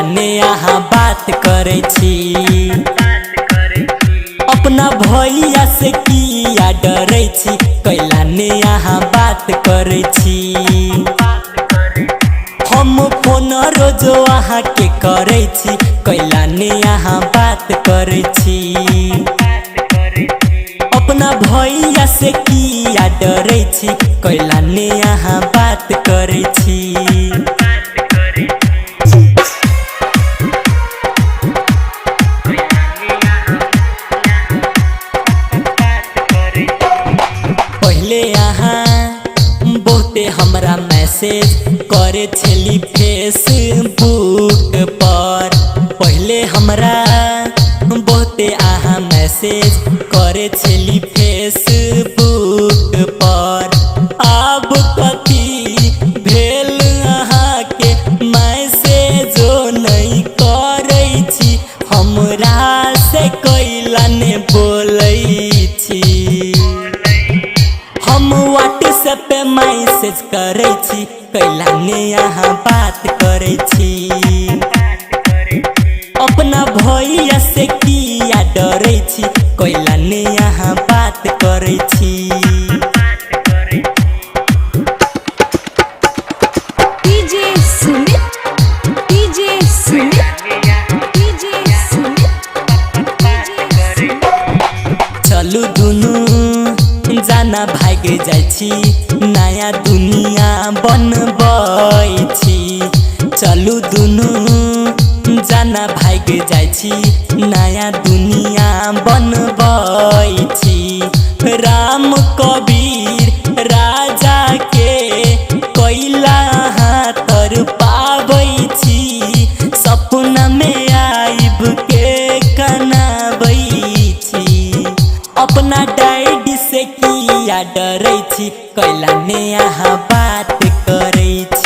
ने यहाँ बात करे छी। अपना भैया से किया डरे छी, कैला ने यहाँ बात करे छी। हम फोन रोज वहाँ के करे छी, कैला ने यहाँ बात करे छी। अपना भैया से किया डरे छी, कैला ने यहाँ बात करे छी। पहले यहाँ बहुते हमरा मैसेज करे छली फेसबुक पर। पहले हमरा बहुते अहाँ मैसेज करे छली फेसबुक पर। अब कथी भेल अहाँ के मैसेजो नहीं करे छी, हमरा से कैला ने बोलै छी। हम व्हाट्सएप पे मैसेज करे छी, कैला ने यहाँ बात करे छी। अपना भैया से किया डरे छी, कैला ने यहाँ बात करे छी। चलू दुनू जाना भाग जाइ छी, नया दुनिया बनबै छी। चलू दुनू जाना भाग जाइ छी, नया दुनिया बनबै छी। राम कबीर राजा के कैला हाथ पाबै छी, सपना में आइब के कनाबै छी। अपना डैडी से किया डरे छी, कैला ने यहाँ बात करे छी।